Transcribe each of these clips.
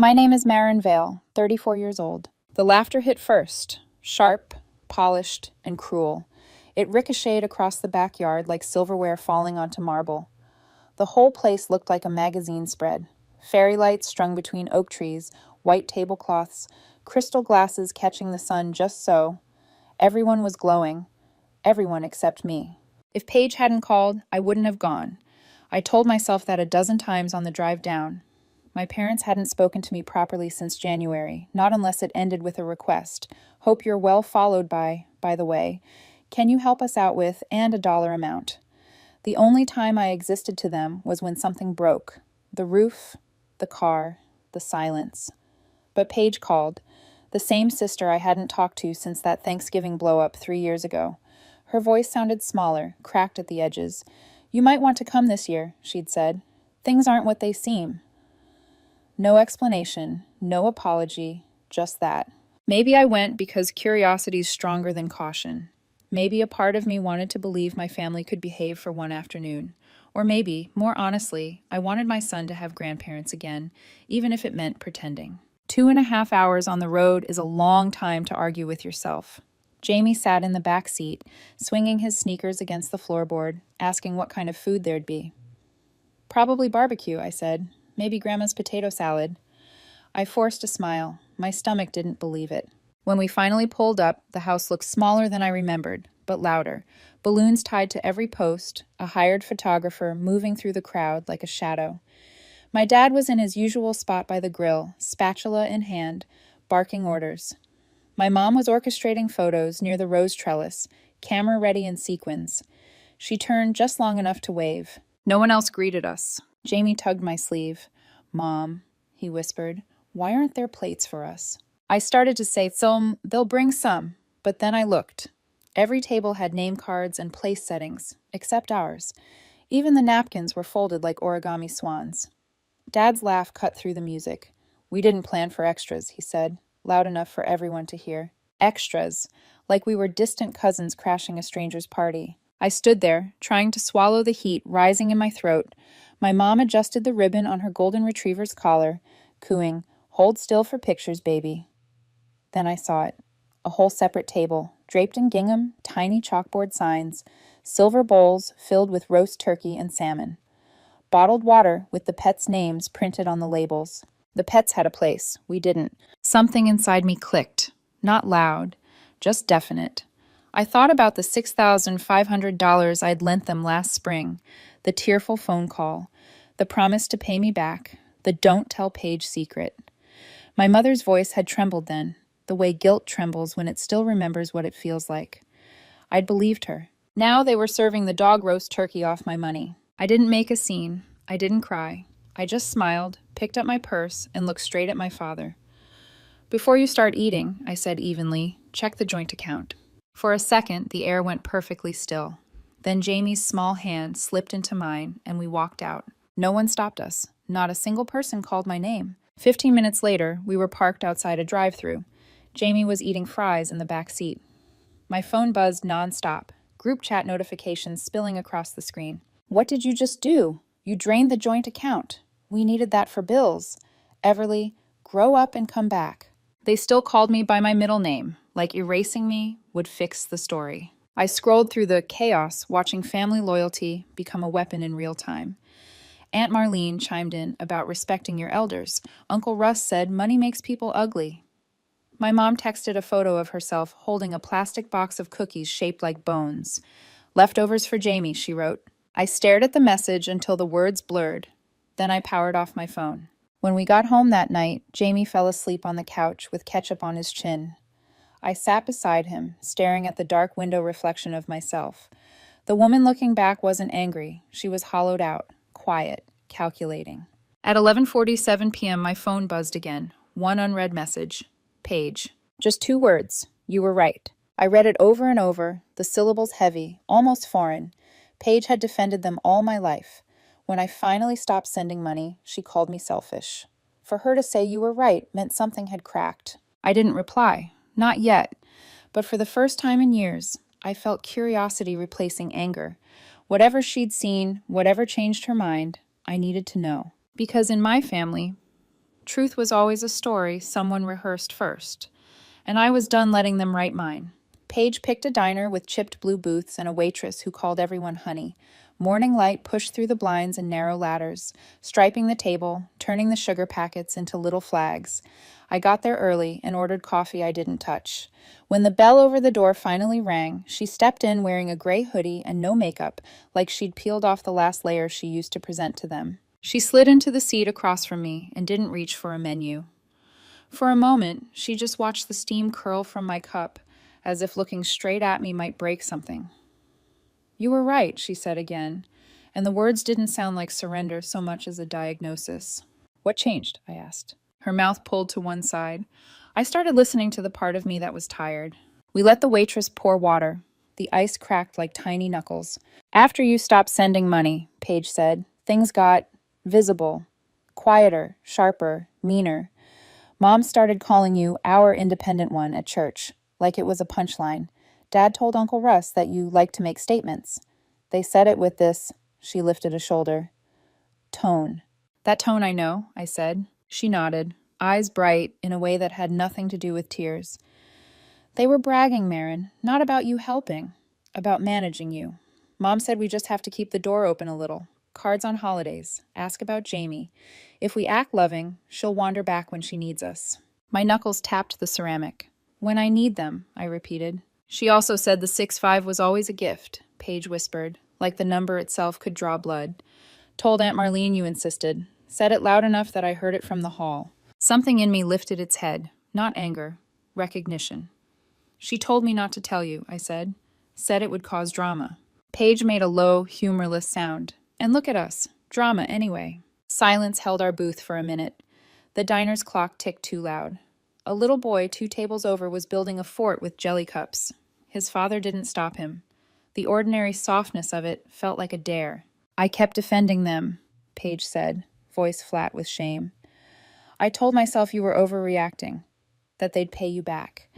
My name is Marin Vale, 34 years old. The laughter hit first, sharp, polished, and cruel. It ricocheted across the backyard like silverware falling onto marble. The whole place looked like a magazine spread. Fairy lights strung between oak trees, white tablecloths, crystal glasses catching the sun just so. Everyone was glowing. Everyone except me. If Paige hadn't called, I wouldn't have gone. I told myself that a dozen times on the drive down. My parents hadn't spoken to me properly since January, not unless it ended with a request. Hope you're well followed by the way. Can you help us out with, and a dollar amount? The only time I existed to them was when something broke. The roof, the car, the silence. But Paige called, the same sister I hadn't talked to since that Thanksgiving blow-up 3 years ago. Her voice sounded smaller, cracked at the edges. You might want to come this year, she'd said. Things aren't what they seem. No explanation, no apology, just that. Maybe I went because curiosity's stronger than caution. Maybe a part of me wanted to believe my family could behave for one afternoon. Or maybe, more honestly, I wanted my son to have grandparents again, even if it meant pretending. 2.5 hours on the road is a long time to argue with yourself. Jamie sat in the back seat, swinging his sneakers against the floorboard, asking what kind of food there'd be. Probably barbecue, I said. Maybe Grandma's potato salad. I forced a smile. My stomach didn't believe it. When we finally pulled up, the house looked smaller than I remembered, but louder. Balloons tied to every post, a hired photographer moving through the crowd like a shadow. My dad was in his usual spot by the grill, spatula in hand, barking orders. My mom was orchestrating photos near the rose trellis, camera ready in sequins. She turned just long enough to wave. No one else greeted us. Jamie tugged my sleeve. Mom, he whispered, why aren't there plates for us? I started to say, they'll bring some, but then I looked. Every table had name cards and place settings, except ours. Even the napkins were folded like origami swans. Dad's laugh cut through the music. We didn't plan for extras, he said, loud enough for everyone to hear. Extras, like we were distant cousins crashing a stranger's party. I stood there, trying to swallow the heat rising in my throat. My mom adjusted the ribbon on her golden retriever's collar, cooing, "Hold still for pictures, baby." Then I saw it. A whole separate table, draped in gingham, tiny chalkboard signs, silver bowls filled with roast turkey and salmon. Bottled water with the pets' names printed on the labels. The pets had a place. We didn't. Something inside me clicked. Not loud, just definite. I thought about the $6,500 I'd lent them last spring, the tearful phone call, the promise to pay me back, the don't tell Paige secret. My mother's voice had trembled then, the way guilt trembles when it still remembers what it feels like. I'd believed her. Now they were serving the dog roast turkey off my money. I didn't make a scene. I didn't cry. I just smiled, picked up my purse, and looked straight at my father. Before you start eating, I said evenly, check the joint account. For a second, the air went perfectly still. Then Jamie's small hand slipped into mine, and we walked out. No one stopped us. Not a single person called my name. 15 minutes later, we were parked outside a drive-thru. Jamie was eating fries in the back seat. My phone buzzed nonstop, group chat notifications spilling across the screen. What did you just do? You drained the joint account. We needed that for bills. Everly, grow up and come back. They still called me by my middle name, like erasing me would fix the story. I scrolled through the chaos, watching family loyalty become a weapon in real time. Aunt Marlene chimed in about respecting your elders. Uncle Russ said money makes people ugly. My mom texted a photo of herself holding a plastic box of cookies shaped like bones. Leftovers for Jamie, she wrote. I stared at the message until the words blurred. Then I powered off my phone. When we got home that night, Jamie fell asleep on the couch with ketchup on his chin. I sat beside him, staring at the dark window reflection of myself. The woman looking back wasn't angry. She was hollowed out, quiet, calculating. At 11:47 p.m., my phone buzzed again. One unread message. Paige. Just 2 words. You were right. I read it over and over, the syllables heavy, almost foreign. Paige had defended them all my life. When I finally stopped sending money, she called me selfish. For her to say you were right meant something had cracked. I didn't reply. Not yet. But for the first time in years, I felt curiosity replacing anger. Whatever she'd seen, whatever changed her mind, I needed to know. Because in my family, Truth was always a story someone rehearsed first, and I was done letting them write mine. Paige picked a diner with chipped blue booths and a waitress who called everyone honey. Morning light pushed through the blinds and narrow ladders, striping the table, turning the sugar packets into little flags. I got there early and ordered coffee I didn't touch. When the bell over the door finally rang, she stepped in wearing a gray hoodie and no makeup, like she'd peeled off the last layer she used to present to them. She slid into the seat across from me and didn't reach for a menu. For a moment, she just watched the steam curl from my cup, as if looking straight at me might break something. "You were right," she said again, and the words didn't sound like surrender so much as a diagnosis. "What changed?" I asked. Her mouth pulled to one side. I started listening to the part of me that was tired. "We let the waitress pour water. The ice cracked like tiny knuckles. After you stopped sending money," Paige said, "things got visible, quieter, sharper, meaner. Mom started calling you our independent one at church, like it was a punchline. Dad told Uncle Russ that you like to make statements. They said it with this," she lifted a shoulder, "tone." "That tone I know," I said. She nodded, eyes bright in a way that had nothing to do with tears. "They were bragging, Marin, not about you helping, about managing you. Mom said we just have to keep the door open a little. Cards on holidays. Ask about Jamie. If we act loving, she'll wander back when she needs us." My knuckles tapped the ceramic. "When I need them," I repeated. "She also said the 6-5 was always a gift," Paige whispered, like the number itself could draw blood. "Told Aunt Marlene you insisted. Said it loud enough that I heard it from the hall." Something in me lifted its head. Not anger. Recognition. "She told me not to tell you," I said. "Said it would cause drama." Paige made a low, humorless sound. "And look at us. Drama, anyway." Silence held our booth for a minute. The diner's clock ticked too loud. A little boy 2 tables over was building a fort with jelly cups. His father didn't stop him. The ordinary softness of it felt like a dare. "I kept defending them," Paige said, voice flat with shame. "I told myself you were overreacting, that they'd pay you back.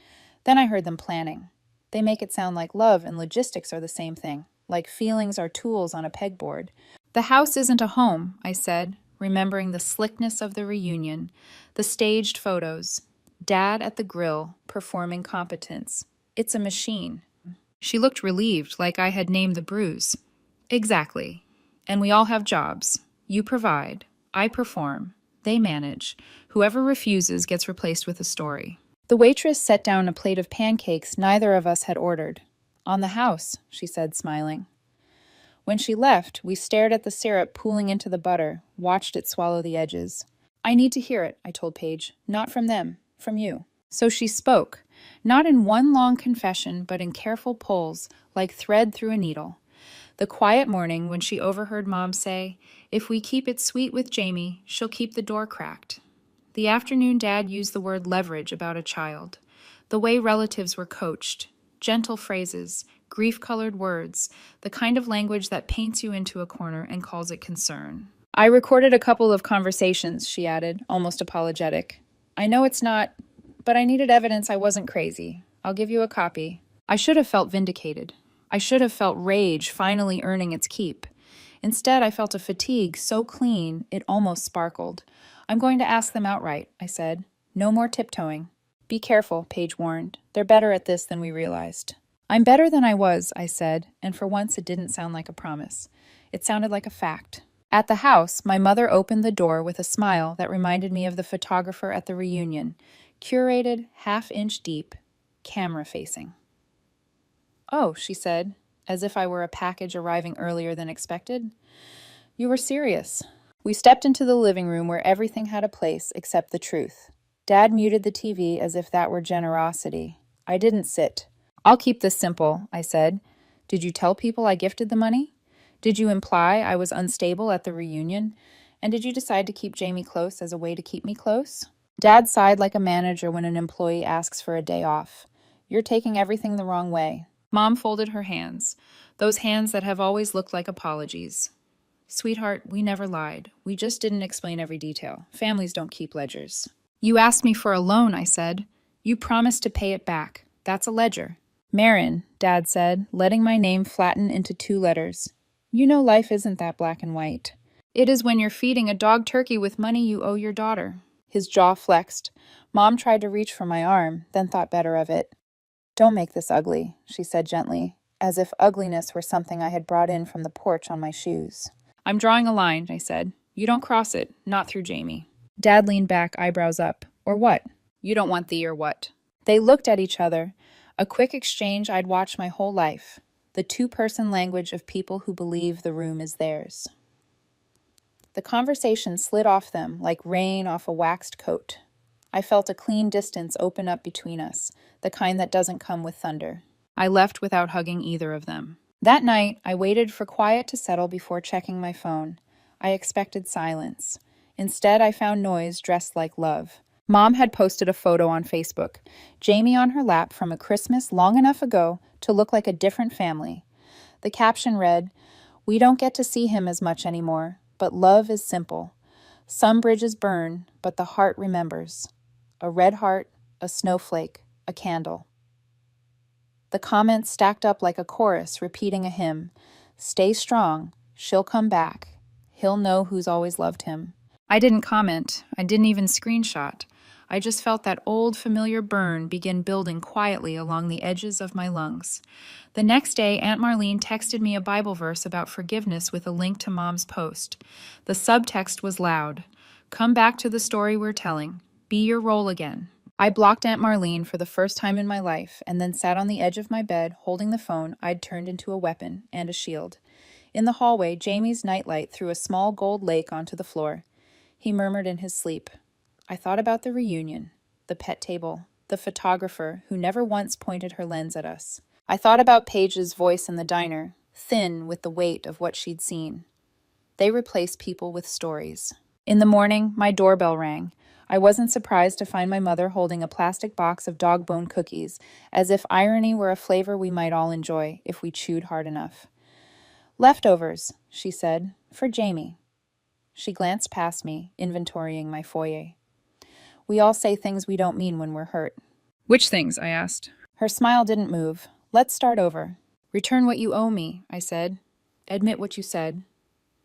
Then I heard them planning. They make it sound like love and logistics are the same thing, like feelings are tools on a pegboard." "The house isn't a home," I said, remembering the slickness of the reunion, the staged photos, Dad at the grill, performing competence. "It's a machine." She looked relieved, like I had named the bruise. "Exactly. And we all have jobs. You provide. I perform. They manage. Whoever refuses gets replaced with a story." The waitress set down a plate of pancakes neither of us had ordered. "On the house," she said, smiling. When she left, we stared at the syrup pooling into the butter, watched it swallow the edges. "I need to hear it," I told Paige. "Not from them. From you." So she spoke, not in one long confession, but in careful pulls, like thread through a needle. The quiet morning when she overheard Mom say, "If we keep it sweet with Jamie, she'll keep the door cracked." The afternoon Dad used the word leverage about a child. The way relatives were coached. Gentle phrases, grief-colored words, the kind of language that paints you into a corner and calls it concern. "I recorded a couple of conversations," she added, almost apologetic. "I know it's not, but I needed evidence I wasn't crazy. I'll give you a copy." I should have felt vindicated. I should have felt rage finally earning its keep. Instead, I felt a fatigue so clean it almost sparkled. "I'm going to ask them outright," I said. "No more tiptoeing." "Be careful," Paige warned. "They're better at this than we realized." "I'm better than I was," I said, and for once it didn't sound like a promise. It sounded like a fact. At the house, my mother opened the door with a smile that reminded me of the photographer at the reunion, curated, half-inch deep, camera-facing. "Oh," she said, as if I were a package arriving earlier than expected. "You were serious." We stepped into the living room where everything had a place except the truth. Dad muted the TV as if that were generosity. I didn't sit. "I'll keep this simple," I said. "Did you tell people I gifted the money? Did you imply I was unstable at the reunion? And did you decide to keep Jamie close as a way to keep me close?" Dad sighed like a manager when an employee asks for a day off. "You're taking everything the wrong way." Mom folded her hands, those hands that have always looked like apologies. "Sweetheart, we never lied. We just didn't explain every detail. Families don't keep ledgers." "You asked me for a loan," I said. "You promised to pay it back. That's a ledger." "Marin," Dad said, letting my name flatten into 2 letters. "You know life isn't that black and white. It is when you're feeding a dog turkey with money you owe your daughter." His jaw flexed. Mom tried to reach for my arm, then thought better of it. "Don't make this ugly," she said gently, as if ugliness were something I had brought in from the porch on my shoes. "I'm drawing a line," I said. "You don't cross it, not through Jamie." Dad leaned back, eyebrows up. "Or what? You don't want thee or what?" They looked at each other, a quick exchange I'd watched my whole life, the two-person language of people who believe the room is theirs. The conversation slid off them like rain off a waxed coat. I felt a clean distance open up between us, the kind that doesn't come with thunder. I left without hugging either of them. That night, I waited for quiet to settle before checking my phone. I expected silence. Instead, I found noise dressed like love. Mom had posted a photo on Facebook, Jamie on her lap from a Christmas long enough ago to look like a different family. The caption read, "We don't get to see him as much anymore, but love is simple. Some bridges burn, but the heart remembers. A red heart, a snowflake, a candle." The comments stacked up like a chorus repeating a hymn. "Stay strong. She'll come back. He'll know who's always loved him." I didn't comment. I didn't even screenshot. I just felt that old familiar burn begin building quietly along the edges of my lungs. The next day, Aunt Marlene texted me a Bible verse about forgiveness with a link to Mom's post. The subtext was loud. "Come back to the story we're telling. Be your role again." I blocked Aunt Marlene for the first time in my life and then sat on the edge of my bed holding the phone I'd turned into a weapon and a shield. In the hallway, Jamie's nightlight threw a small gold lake onto the floor. He murmured in his sleep. I thought about the reunion, the pet table, the photographer who never once pointed her lens at us. I thought about Paige's voice in the diner, thin with the weight of what she'd seen. They replace people with stories. In the morning, my doorbell rang. I wasn't surprised to find my mother holding a plastic box of dog bone cookies, as if irony were a flavor we might all enjoy if we chewed hard enough. "Leftovers," she said, "for Jamie." She glanced past me, inventorying my foyer. We all say things we don't mean when we're hurt. "Which things?" I asked. Her smile didn't move. "Let's start over." "Return what you owe me," I said. "Admit what you said.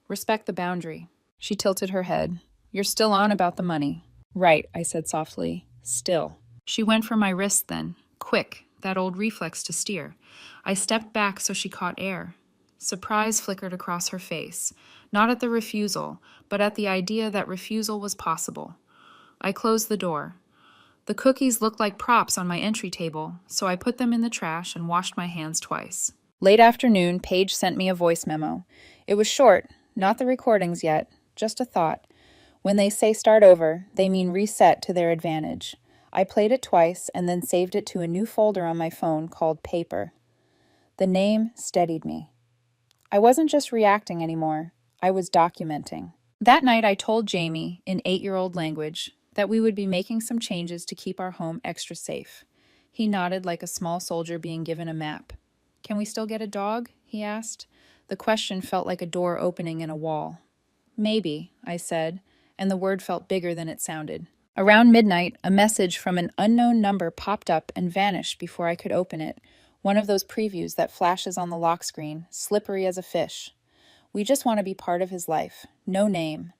Respect the boundary." She tilted her head. "You're still on about the money." "Right," I said softly. "Still." She went for my wrist then. Quick, that old reflex to steer. I stepped back so she caught air. Surprise flickered across her face, not at the refusal, but at the idea that refusal was possible. I closed the door. The cookies looked like props on my entry table, so I put them in the trash and washed my hands twice. Late afternoon, Paige sent me a voice memo. It was short, not the recordings yet, just a thought. When they say start over, they mean reset to their advantage. I played it twice and then saved it to a new folder on my phone called Paper. The name steadied me. I wasn't just reacting anymore. I was documenting. That night I told Jamie, in 8-year-old language, that we would be making some changes to keep our home extra safe. He nodded like a small soldier being given a map. "Can we still get a dog?" he asked. The question felt like a door opening in a wall. "Maybe," I said, and the word felt bigger than it sounded. Around midnight, a message from an unknown number popped up and vanished before I could open it. One of those previews that flashes on the lock screen, slippery as a fish. "We just want to be part of his life. No name."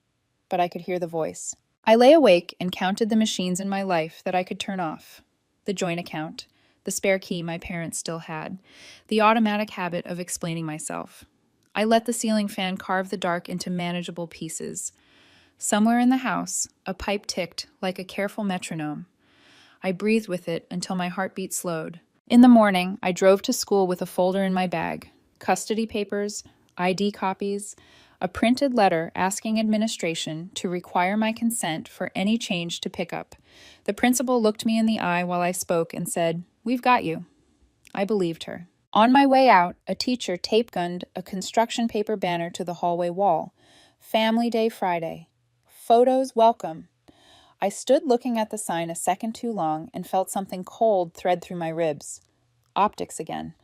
But I could hear the voice. I lay awake and counted the machines in my life that I could turn off. The joint account, the spare key my parents still had, the automatic habit of explaining myself. I let the ceiling fan carve the dark into manageable pieces. Somewhere in the house, a pipe ticked like a careful metronome. I breathed with it until my heartbeat slowed. In the morning, I drove to school with a folder in my bag, custody papers, ID copies, a printed letter asking administration to require my consent for any change to pickup. The principal looked me in the eye while I spoke and said, "We've got you." I believed her. On my way out, a teacher tape-gunned a construction paper banner to the hallway wall. "Family Day Friday. Photos welcome." I stood looking at the sign a second too long and felt something cold thread through my ribs. Optics again.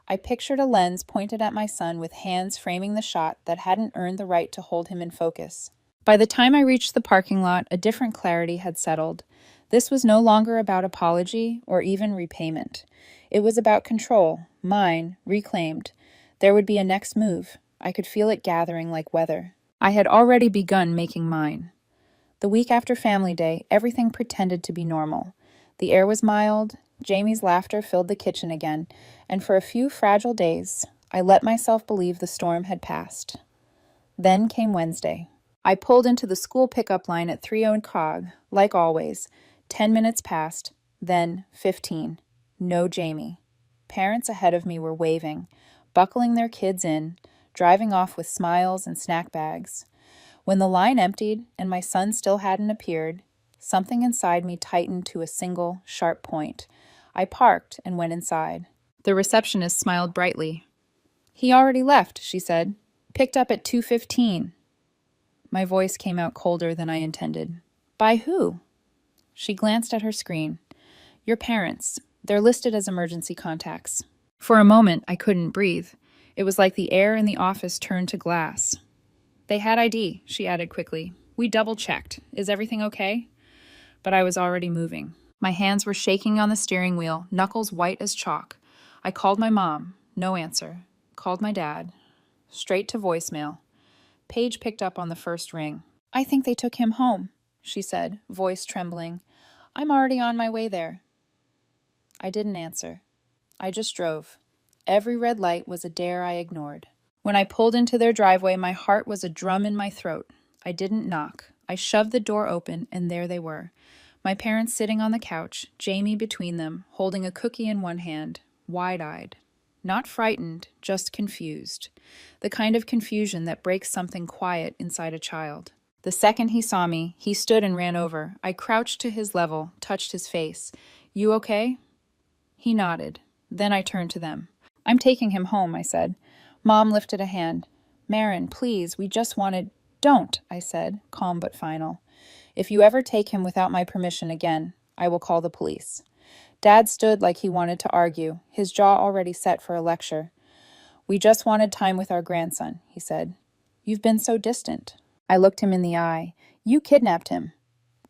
I pictured a lens pointed at my son with hands framing the shot that hadn't earned the right to hold him in focus. By the time I reached the parking lot, a different clarity had settled. This was no longer about apology or even repayment. It was about control, mine, reclaimed. There would be a next move. I could feel it gathering like weather. I had already begun making mine. The week after Family Day, everything pretended to be normal. The air was mild, Jamie's laughter filled the kitchen again, and for a few fragile days, I let myself believe the storm had passed. Then came Wednesday. I pulled into the school pickup line at 3 and Cog, like always. 10 minutes passed, then 15. No Jamie. Parents ahead of me were waving, buckling their kids in, driving off with smiles and snack bags. When the line emptied and my son still hadn't appeared, something inside me tightened to a single, sharp point. I parked and went inside. The receptionist smiled brightly. "He already left," she said. "Picked up at 2:15. My voice came out colder than I intended. "By who?" She glanced at her screen. "Your parents. They're listed as emergency contacts." For a moment, I couldn't breathe. It was like the air in the office turned to glass. "They had ID," she added quickly. "We double-checked. Is everything okay?" But I was already moving. My hands were shaking on the steering wheel, knuckles white as chalk. I called my mom. No answer. Called my dad. Straight to voicemail. Paige picked up on the first ring. "I think they took him home," she said, voice trembling. "I'm already on my way there." I didn't answer. I just drove. Every red light was a dare I ignored. When I pulled into their driveway, my heart was a drum in my throat. I didn't knock. I shoved the door open, and there they were. My parents sitting on the couch, Jamie between them, holding a cookie in one hand, wide-eyed. Not frightened, just confused. The kind of confusion that breaks something quiet inside a child. The second he saw me, he stood and ran over. I crouched to his level, touched his face. "You okay?" He nodded. Then I turned to them. "I'm taking him home," I said. Mom lifted a hand. "Marin, please, we just wanted—" "Don't," I said, calm but final. "If you ever take him without my permission again, I will call the police." Dad stood like he wanted to argue, his jaw already set for a lecture. "We just wanted time with our grandson," he said. "You've been so distant." I looked him in the eye. "You kidnapped him."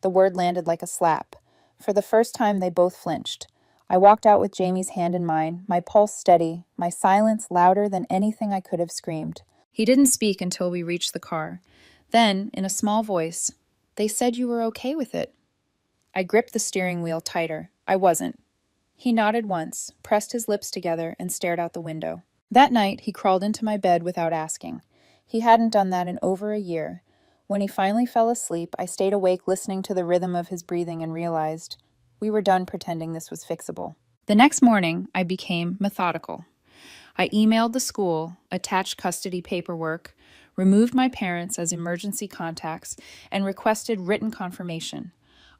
The word landed like a slap. For the first time, they both flinched. I walked out with Jamie's hand in mine, my pulse steady, my silence louder than anything I could have screamed. He didn't speak until we reached the car. Then, in a small voice, "They said you were okay with it." I gripped the steering wheel tighter. I wasn't. He nodded once, pressed his lips together, and stared out the window. That night, he crawled into my bed without asking. He hadn't done that in over a year. When he finally fell asleep, I stayed awake listening to the rhythm of his breathing and realized we were done pretending this was fixable. The next morning, I became methodical. I emailed the school, attached custody paperwork, removed my parents as emergency contacts, and requested written confirmation.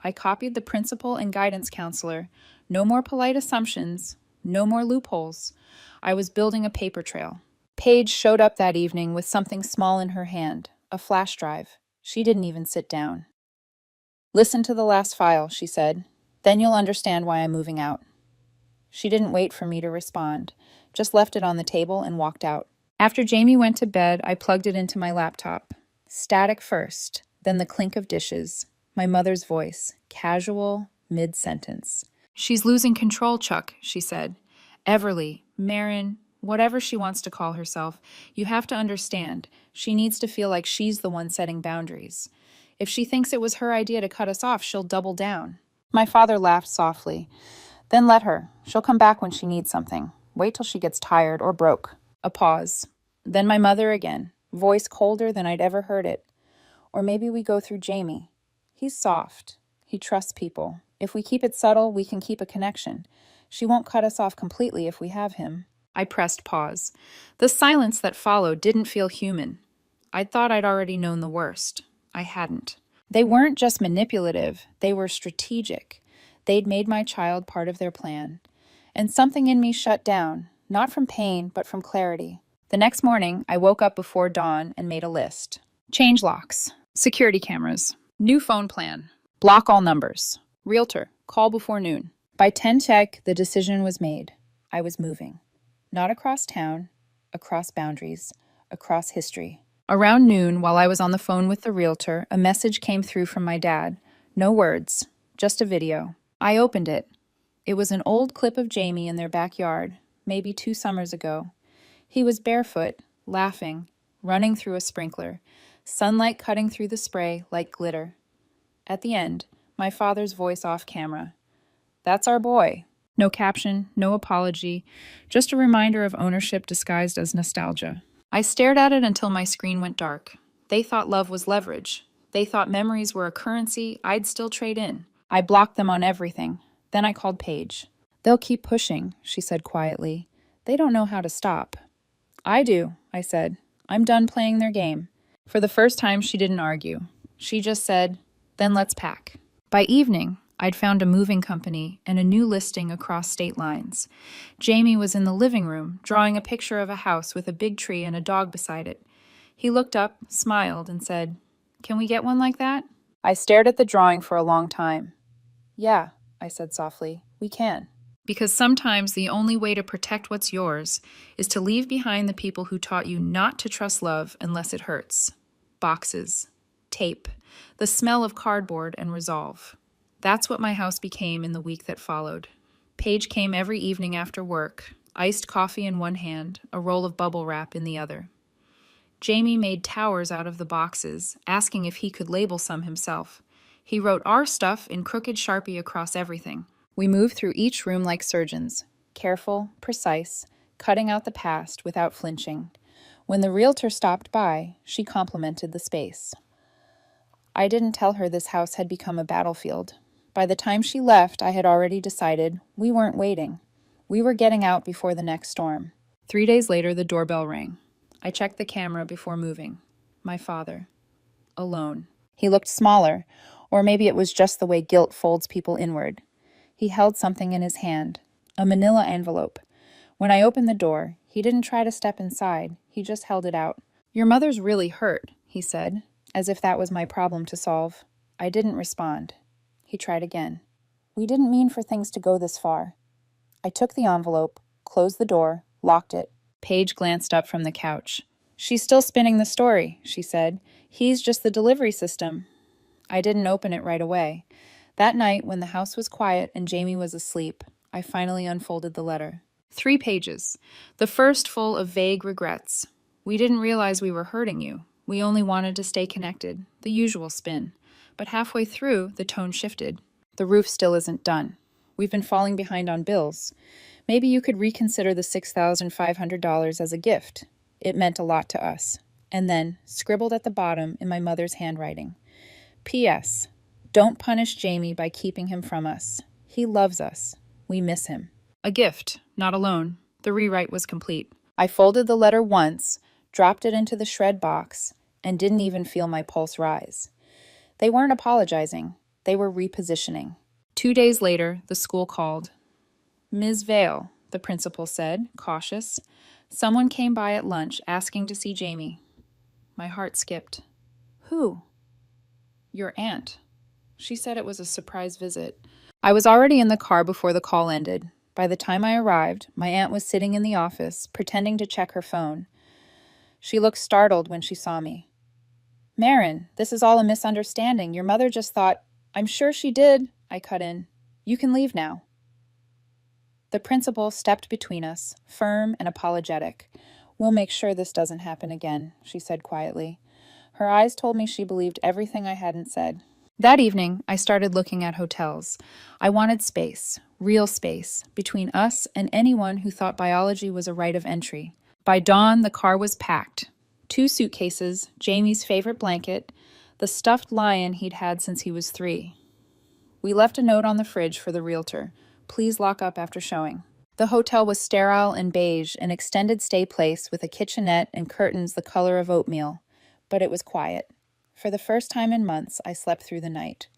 I copied the principal and guidance counselor. No more polite assumptions, no more loopholes. I was building a paper trail. Paige showed up that evening with something small in her hand, a flash drive. She didn't even sit down. "Listen to the last file," she said. "Then you'll understand why I'm moving out." She didn't wait for me to respond, just left it on the table and walked out. After Jamie went to bed, I plugged it into my laptop. Static first, then the clink of dishes. My mother's voice, casual, mid-sentence. "She's losing control, Chuck," she said. "Everly, Marin, whatever she wants to call herself, you have to understand, she needs to feel like she's the one setting boundaries. If she thinks it was her idea to cut us off, she'll double down." My father laughed softly. "Then let her. She'll come back when she needs something. Wait till she gets tired or broke." A pause. Then my mother again, voice colder than I'd ever heard it. "Or maybe we go through Jamie. He's soft. He trusts people. If we keep it subtle, we can keep a connection. She won't cut us off completely if we have him." I pressed pause. The silence that followed didn't feel human. I'd thought I'd already known the worst. I hadn't. They weren't just manipulative, they were strategic. They'd made my child part of their plan. And something in me shut down, not from pain, but from clarity. The next morning, I woke up before dawn and made a list. Change locks. Security cameras. New phone plan. Block all numbers. Realtor. Call before noon. By 10 check, the decision was made. I was moving. Not across town, across boundaries, across history. Around noon, while I was on the phone with the realtor, a message came through from my dad. No words, just a video. I opened it. It was an old clip of Jamie in their backyard, maybe 2 summers ago. He was barefoot, laughing, running through a sprinkler, sunlight cutting through the spray like glitter. At the end, my father's voice off camera. That's our boy. No caption, no apology, just a reminder of ownership disguised as nostalgia. I stared at it until my screen went dark. They thought love was leverage. They thought memories were a currency I'd still trade in. I blocked them on everything. Then I called Paige. They'll keep pushing, she said quietly. They don't know how to stop. I do, I said. I'm done playing their game. For the first time, she didn't argue. She just said, then let's pack. By evening, I'd found a moving company and a new listing across state lines. Jamie was in the living room, drawing a picture of a house with a big tree and a dog beside it. He looked up, smiled, and said, "Can we get one like that?" I stared at the drawing for a long time. "Yeah," I said softly, "we can." Because sometimes the only way to protect what's yours is to leave behind the people who taught you not to trust love unless it hurts. Boxes, tape, the smell of cardboard, and resolve. That's what my house became in the week that followed. Paige came every evening after work, iced coffee in one hand, a roll of bubble wrap in the other. Jamie made towers out of the boxes, asking if he could label some himself. He wrote our stuff in crooked Sharpie across everything. We moved through each room like surgeons, careful, precise, cutting out the past without flinching. When the realtor stopped by, she complimented the space. I didn't tell her this house had become a battlefield. By the time she left, I had already decided we weren't waiting. We were getting out before the next storm. 3 days later, the doorbell rang. I checked the camera before moving. My father. Alone. He looked smaller, or maybe it was just the way guilt folds people inward. He held something in his hand, a manila envelope. When I opened the door, he didn't try to step inside. He just held it out. "Your mother's really hurt," he said, as if that was my problem to solve. I didn't respond. He tried again. "We didn't mean for things to go this far." I took the envelope, closed the door, locked it. Paige glanced up from the couch. "She's still spinning the story," she said. "He's just the delivery system." I didn't open it right away. That night, when the house was quiet and Jamie was asleep, I finally unfolded the letter. 3 pages. The first full of vague regrets. "We didn't realize we were hurting you. We only wanted to stay connected." The usual spin. But halfway through, the tone shifted. "The roof still isn't done. We've been falling behind on bills. Maybe you could reconsider the $6,500 as a gift. It meant a lot to us." And then, scribbled at the bottom in my mother's handwriting, "P.S. Don't punish Jamie by keeping him from us. He loves us. We miss him." A gift, not a loan. The rewrite was complete. I folded the letter once, dropped it into the shred box, and didn't even feel my pulse rise. They weren't apologizing. They were repositioning. 2 days later, the school called. "Ms. Vale," the principal said, cautious. "Someone came by at lunch asking to see Jamie." My heart skipped. "Who?" "Your aunt." She said it was a surprise visit. I was already in the car before the call ended. By the time I arrived, my aunt was sitting in the office, pretending to check her phone. She looked startled when she saw me. "Marin, this is all a misunderstanding. Your mother just thought—" "I'm sure she did," I cut in. "You can leave now." The principal stepped between us, firm and apologetic. "We'll make sure this doesn't happen again," she said quietly. Her eyes told me she believed everything I hadn't said. That evening, I started looking at hotels. I wanted space, real space, between us and anyone who thought biology was a rite of entry. By dawn, the car was packed. 2 suitcases, Jamie's favorite blanket, the stuffed lion he'd had since he was 3. We left a note on the fridge for the realtor. "Please lock up after showing." The hotel was sterile and beige, an extended stay place with a kitchenette and curtains the color of oatmeal. But it was quiet. For the first time in months, I slept through the night.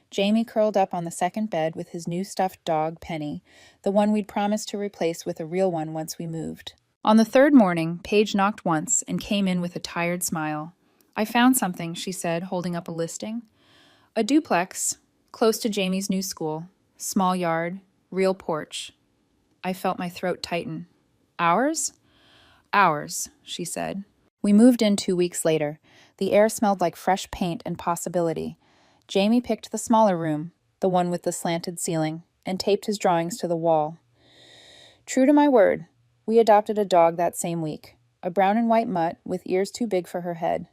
Jamie curled up on the second bed with his new stuffed dog, Penny, the one we'd promised to replace with a real one once we moved. On the 3rd morning, Paige knocked once and came in with a tired smile. "I found something," she said, holding up a listing. "A duplex, close to Jamie's new school. Small yard, real porch." I felt my throat tighten. "Ours?" "Ours," she said. We moved in 2 weeks later. The air smelled like fresh paint and possibility. Jamie picked the smaller room, the one with the slanted ceiling, and taped his drawings to the wall. True to my word, we adopted a dog that same week, a brown and white mutt with ears too big for her head.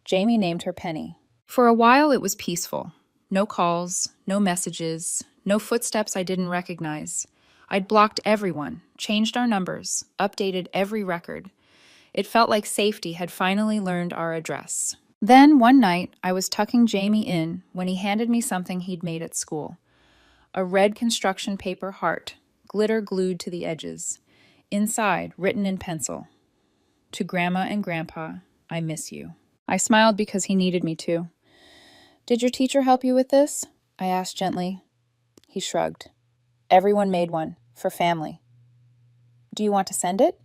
Jamie named her Penny. For a while it was peaceful. No calls, no messages, no footsteps I didn't recognize. I'd blocked everyone, changed our numbers, updated every record. It felt like safety had finally learned our address. Then, one night, I was tucking Jamie in when he handed me something he'd made at school. A red construction paper heart, glitter glued to the edges. Inside, written in pencil, "To Grandma and Grandpa, I miss you." I smiled because he needed me to. "Did your teacher help you with this?" I asked gently. He shrugged. "Everyone made one, for family." "Do you want to send it?"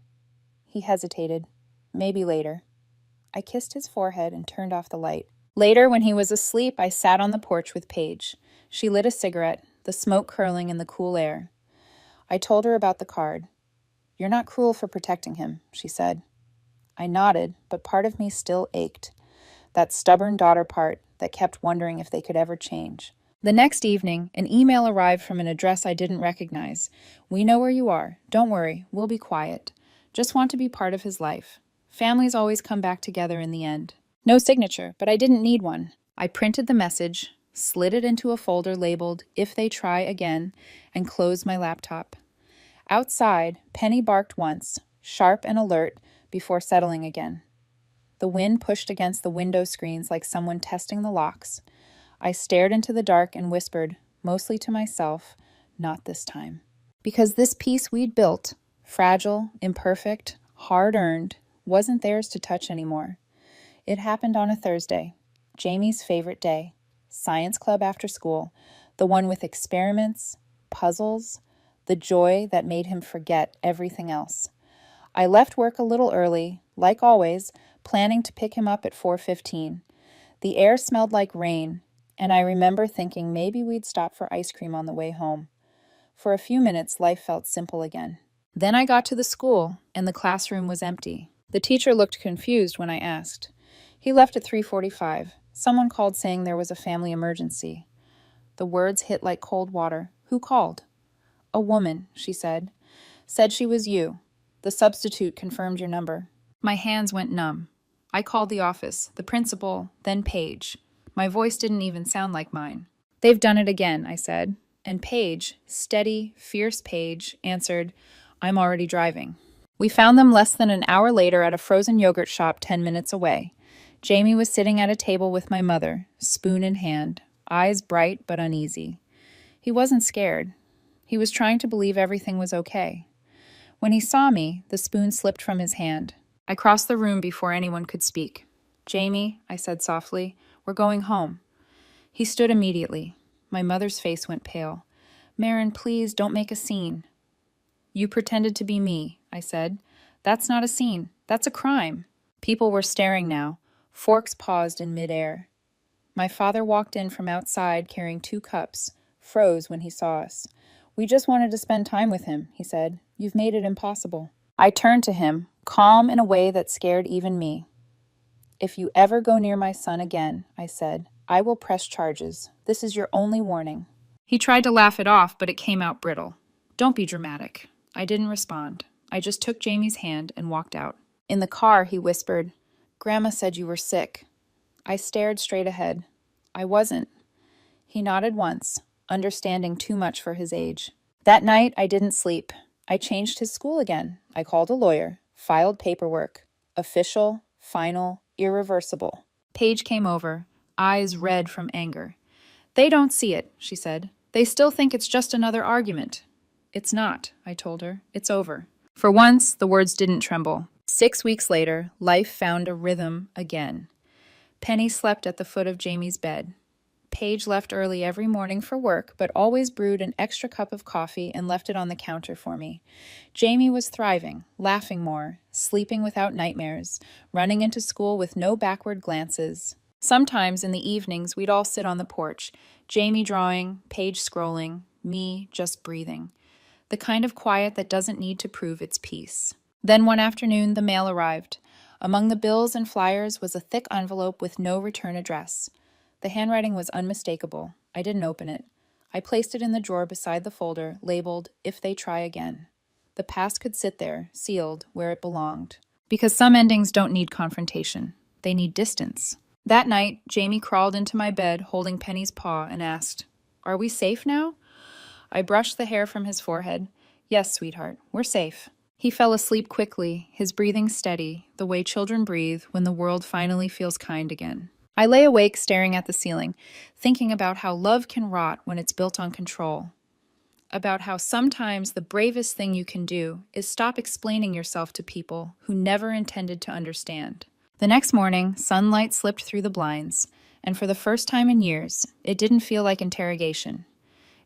He hesitated. "Maybe later." I kissed his forehead and turned off the light. Later, when he was asleep, I sat on the porch with Paige. She lit a cigarette, the smoke curling in the cool air. I told her about the card. "You're not cruel for protecting him," she said. I nodded, but part of me still ached. That stubborn daughter part that kept wondering if they could ever change. The next evening, an email arrived from an address I didn't recognize. "We know where you are. Don't worry, we'll be quiet. Just want to be part of his life. Families always come back together in the end." No signature, but I didn't need one. I printed the message, slid it into a folder labeled "If They Try Again," and closed my laptop. Outside, Penny barked once, sharp and alert, before settling again. The wind pushed against the window screens like someone testing the locks. I stared into the dark and whispered, mostly to myself, "Not this time." Because this peace we'd built, fragile, imperfect, hard-earned, wasn't theirs to touch anymore. It happened on a Thursday, Jamie's favorite day, science club after school, the one with experiments, puzzles, the joy that made him forget everything else. I left work a little early, like always, planning to pick him up at 4:15. The air smelled like rain, and I remember thinking maybe we'd stop for ice cream on the way home. For a few minutes, life felt simple again. Then I got to the school, and the classroom was empty. The teacher looked confused when I asked. He left at 3:45. Someone called saying there was a family emergency. The words hit like cold water. "Who called?" "A woman," she said. "Said she was you. The substitute confirmed your number." My hands went numb. I called the office, the principal, then Paige. My voice didn't even sound like mine. "They've done it again," I said. And Paige, steady, fierce Paige, answered, "I'm already driving." We found them less than an hour later at a frozen yogurt shop 10 minutes away. Jamie was sitting at a table with my mother, spoon in hand, eyes bright but uneasy. He wasn't scared. He was trying to believe everything was okay. When he saw me, the spoon slipped from his hand. I crossed the room before anyone could speak. "Jamie," I said softly, "we're going home." He stood immediately. My mother's face went pale. "Marin, please don't make a scene." "You pretended to be me," I said. "That's not a scene. That's a crime." People were staring now. Forks paused in midair. My father walked in from outside carrying 2 cups, froze when he saw us. "We just wanted to spend time with him," he said. "You've made it impossible." I turned to him, calm in a way that scared even me. "If you ever go near my son again," I said, "I will press charges. This is your only warning." He tried to laugh it off, but it came out brittle. "Don't be dramatic." I didn't respond. I just took Jamie's hand and walked out. In the car, he whispered, "Grandma said you were sick." I stared straight ahead. I wasn't. He nodded once, understanding too much for his age. That night, I didn't sleep. I changed his school again. I called a lawyer, filed paperwork. Official, final, irreversible. Paige came over, eyes red from anger. "They don't see it," she said. "They still think it's just another argument." "It's not," I told her. "It's over." For once, the words didn't tremble. 6 weeks later, life found a rhythm again. Penny slept at the foot of Jamie's bed. Paige left early every morning for work, but always brewed an extra cup of coffee and left it on the counter for me. Jamie was thriving, laughing more, sleeping without nightmares, running into school with no backward glances. Sometimes in the evenings, we'd all sit on the porch, Jamie drawing, Paige scrolling, me just breathing. The kind of quiet that doesn't need to prove its peace. Then one afternoon, the mail arrived. Among the bills and flyers was a thick envelope with no return address. The handwriting was unmistakable. I didn't open it. I placed it in the drawer beside the folder, labeled, "If They Try Again." The past could sit there, sealed, where it belonged. Because some endings don't need confrontation. They need distance. That night, Jamie crawled into my bed holding Penny's paw and asked, "Are we safe now?" I brushed the hair from his forehead. "Yes, sweetheart, we're safe." He fell asleep quickly, his breathing steady, the way children breathe when the world finally feels kind again. I lay awake staring at the ceiling, thinking about how love can rot when it's built on control. About how sometimes the bravest thing you can do is stop explaining yourself to people who never intended to understand. The next morning, sunlight slipped through the blinds, and for the first time in years, it didn't feel like interrogation.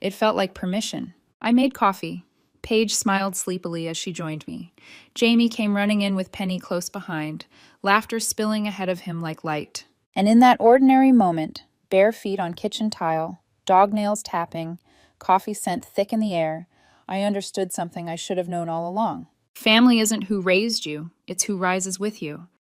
It felt like permission. I made coffee. Paige smiled sleepily as she joined me. Jamie came running in with Penny close behind, laughter spilling ahead of him like light. And in that ordinary moment, bare feet on kitchen tile, dog nails tapping, coffee scent thick in the air, I understood something I should have known all along. Family isn't who raised you, it's who rises with you.